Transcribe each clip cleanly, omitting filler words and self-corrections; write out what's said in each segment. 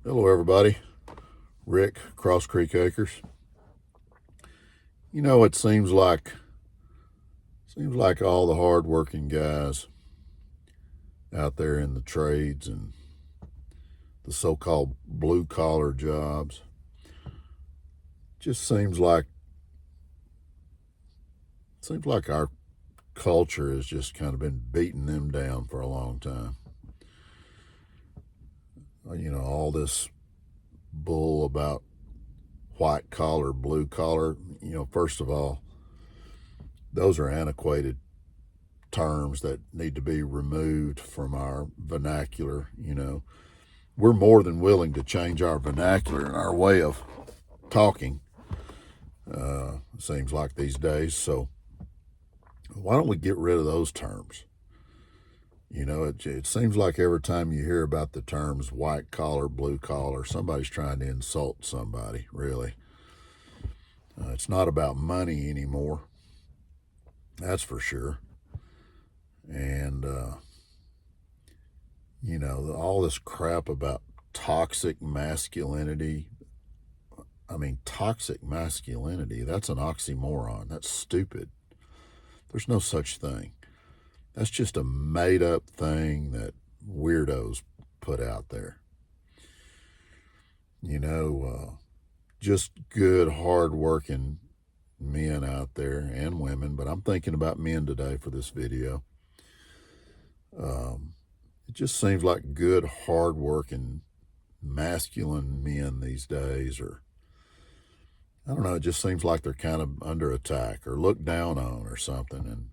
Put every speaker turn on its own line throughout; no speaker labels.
Hello, everybody. Rick, Cross Creek Acres. You know, it seems like all the hardworking guys out there in the trades and the so-called blue-collar jobs just seems like our culture has just kind of been beating them down for a long time. You know, all this bull about white collar, blue collar. You know, first of all, those are antiquated terms that need to be removed from our vernacular. You know, we're more than willing to change our vernacular and our way of talking, seems like these days. So why don't we get rid of those terms? You know, it seems like every time you hear about the terms white collar, blue collar, somebody's trying to insult somebody, really. It's not about money anymore, that's for sure. And, you know, all this crap about toxic masculinity. I mean, toxic masculinity, that's an oxymoron. That's stupid. There's no such thing. That's just a made up thing that weirdos put out there. You know, just good, hard-working men out there and women, but I'm thinking about men today for this video. It just seems like good, hard-working, masculine men these days are, I don't know, it just seems like they're kind of under attack or looked down on or something. And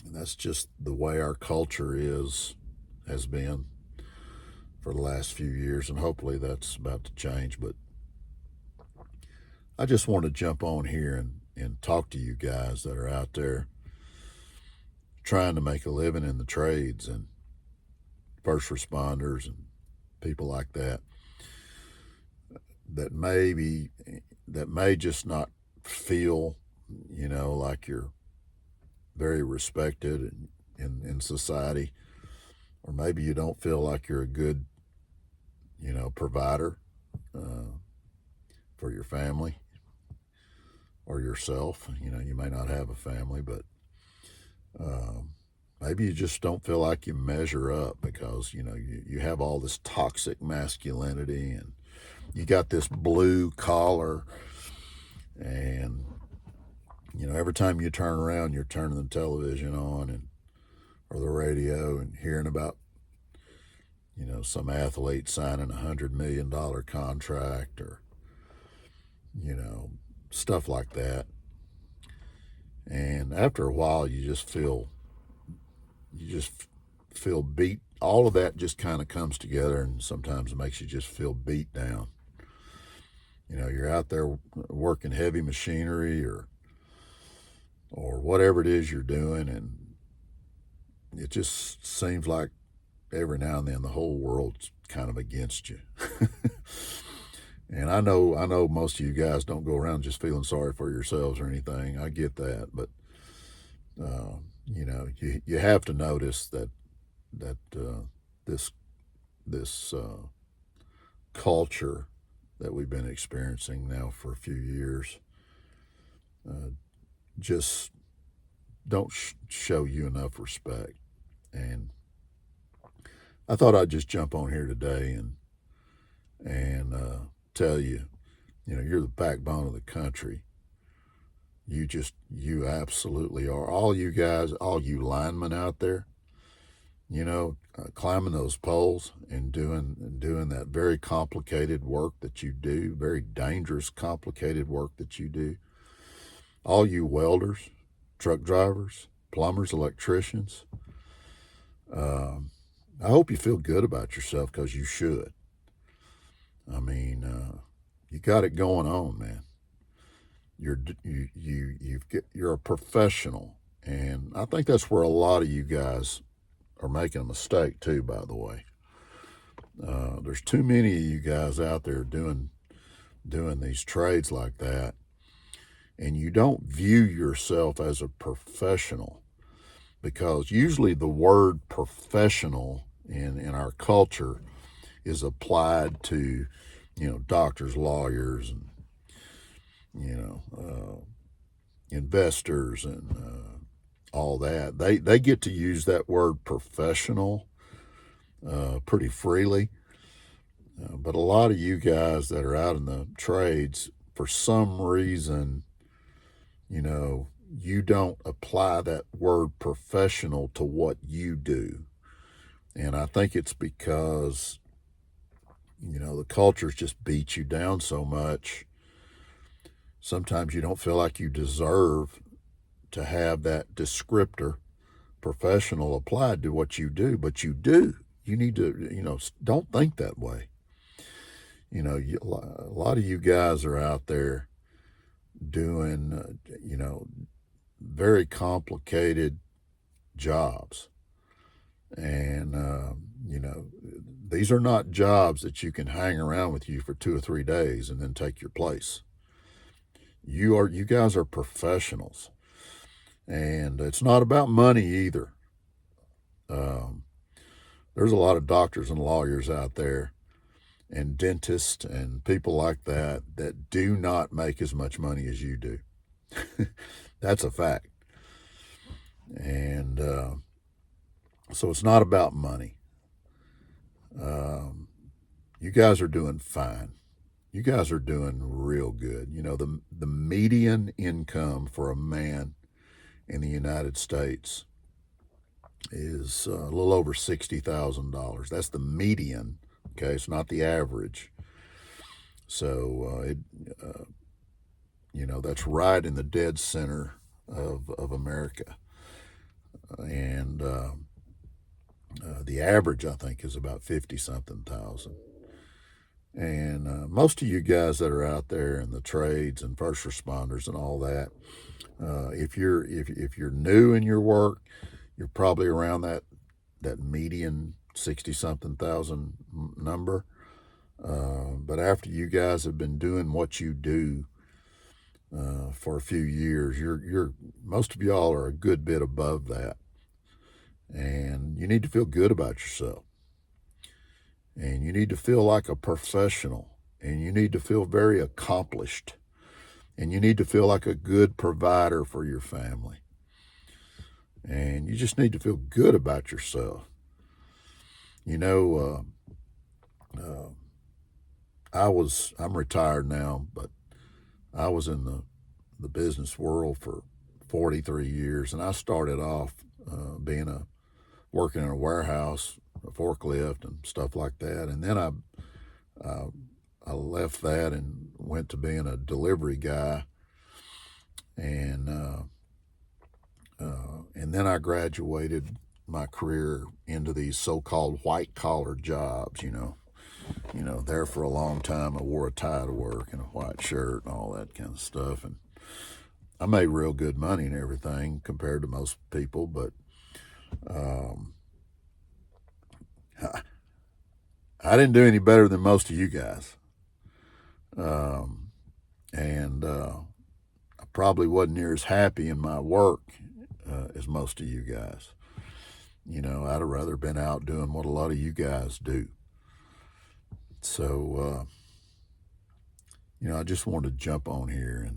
that's just the way our culture has been for the last few years, and hopefully that's about to change. But I just want to jump on here and talk to you guys that are out there trying to make a living in the trades and first responders and people like that that may just not feel, you know, like you're very respected in society, or maybe you don't feel like you're a good, you know, provider for your family or yourself. You know, you may not have a family, but maybe you just don't feel like you measure up because, you know, you have all this toxic masculinity and you got this blue collar, and you know, every time you turn around, you're turning the television on and or the radio and hearing about, you know, some athlete signing $100 million contract or, you know, stuff like that. And after a while, you just feel beat. All of that just kind of comes together, and sometimes it makes you just feel beat down. You know, you're out there working heavy machinery or whatever it is you're doing, and it just seems like every now and then the whole world's kind of against you. And I know most of you guys don't go around just feeling sorry for yourselves or anything. I get that, but you know, you have to notice that this culture that we've been experiencing now for a few years just don't show you enough respect. And I thought I'd just jump on here today and tell you, you know, you're the backbone of the country. You absolutely are. All you guys, all you linemen out there, you know, climbing those poles and doing that very complicated work that you do, very dangerous, complicated work that you do. All you welders, truck drivers, plumbers, electricians, I hope you feel good about yourself, because you should. I mean, you got it going on, man. You're a professional, and I think that's where a lot of you guys are making a mistake too. By the way, there's too many of you guys out there doing these trades like that, and you don't view yourself as a professional, because usually the word professional in our culture is applied to, doctors, lawyers, and, investors and all that. They get to use that word professional pretty freely. But a lot of you guys that are out in the trades, for some reason, you don't apply that word professional to what you do. And I think it's because, the cultures just beat you down so much. Sometimes you don't feel like you deserve to have that descriptor, professional, applied to what you do, but you do. You need to, don't think that way. A lot of you guys are out there doing, very complicated jobs. And, these are not jobs that you can hang around with you for 2 or 3 days and then take your place. You guys are professionals. And it's not about money either. There's a lot of doctors and lawyers out there and dentists and people like that do not make as much money as you do. That's a fact. And so it's not about money. You guys are doing fine. You guys are doing real good. The median income for a man in the United States is a little over $60,000. That's the median. Okay, it's not the average. So that's right in the dead center of America. And the average, I think, is about 50-something thousand. And most of you guys that are out there in the trades and first responders and all that, if you're new in your work, you're probably around that median 60-something thousand number. But after you guys have been doing what you do for a few years, most of y'all are a good bit above that. And you need to feel good about yourself. And you need to feel like a professional. And you need to feel very accomplished. And you need to feel like a good provider for your family. And you just need to feel good about yourself. I'm retired now, but I was in the business world for 43 years, and I started off working in a warehouse, a forklift, and stuff like that. And then I left that and went to being a delivery guy, and then I graduated my career into these so-called white-collar jobs. There for a long time. I wore a tie to work and a white shirt and all that kind of stuff, and I made real good money and everything compared to most people, but I didn't do any better than most of you guys. And I probably wasn't near as happy in my work as most of you guys. I'd have rather been out doing what a lot of you guys do. So, I just wanted to jump on here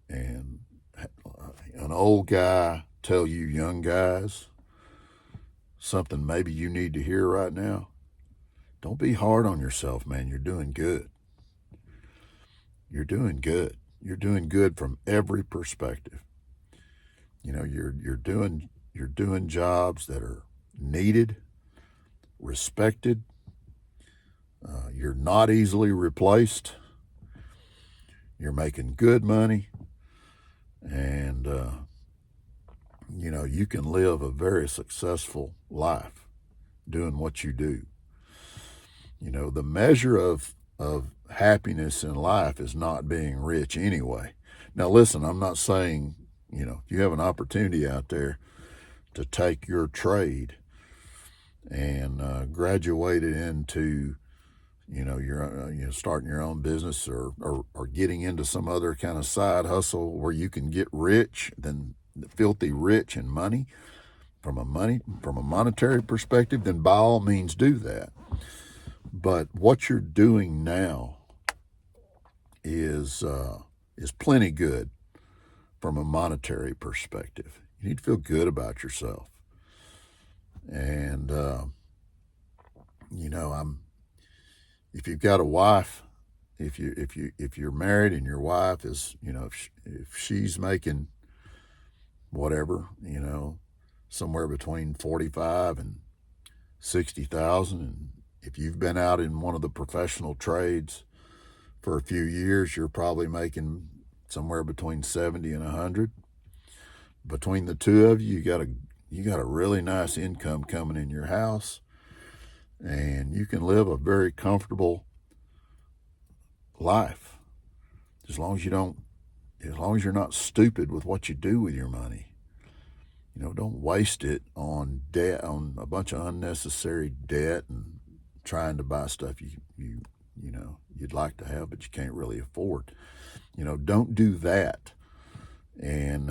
and an old guy tell you young guys something maybe you need to hear right now. Don't be hard on yourself, man. You're doing good. You're doing good. You're doing good from every perspective. You're doing jobs that are needed, respected. You're not easily replaced. You're making good money, and you can live a very successful life doing what you do. The measure of happiness in life is not being rich anyway. Now, listen, I'm not saying, if you have an opportunity out there to take your trade and graduate it into, you're starting your own business or getting into some other kind of side hustle where you can get rich, then filthy rich in money, from a monetary perspective, then by all means do that. But what you're doing now is plenty good from a monetary perspective. You need to feel good about yourself. And if you've got a wife, if you're married and your wife is, if she's making whatever, somewhere between 45 and 60,000, and if you've been out in one of the professional trades for a few years, you're probably making somewhere between 70 and 100. Between the two of you, you got a really nice income coming in your house, and you can live a very comfortable life as long as you're not stupid with what you do with your money. Don't waste it on debt, on a bunch of unnecessary debt, and trying to buy stuff you'd like to have but you can't really afford. Don't do that, and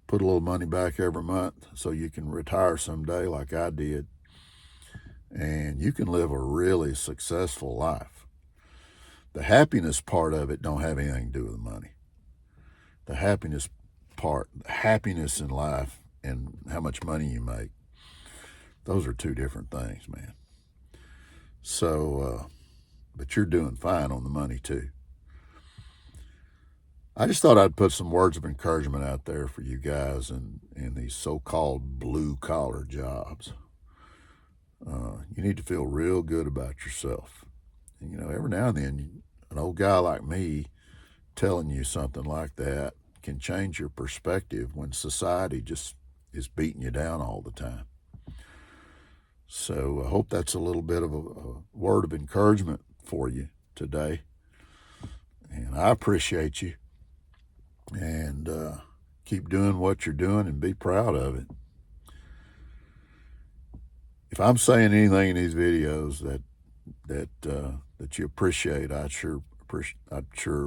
put a little money back every month so you can retire someday like I did, and you can live a really successful life. The happiness part of it don't have anything to do with the money. The happiness part, happiness in life and how much money you make, those are two different things, man. So, but you're doing fine on the money too. I just thought I'd put some words of encouragement out there for you guys in these so-called blue-collar jobs. You need to feel real good about yourself. And, every now and then, an old guy like me telling you something like that can change your perspective when society just is beating you down all the time. So I hope that's a little bit of a word of encouragement for you today. And I appreciate you. And keep doing what you're doing and be proud of it. If I'm saying anything in these videos that you appreciate, I'd sure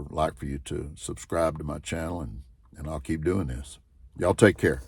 like for you to subscribe to my channel, and I'll keep doing this. Y'all take care.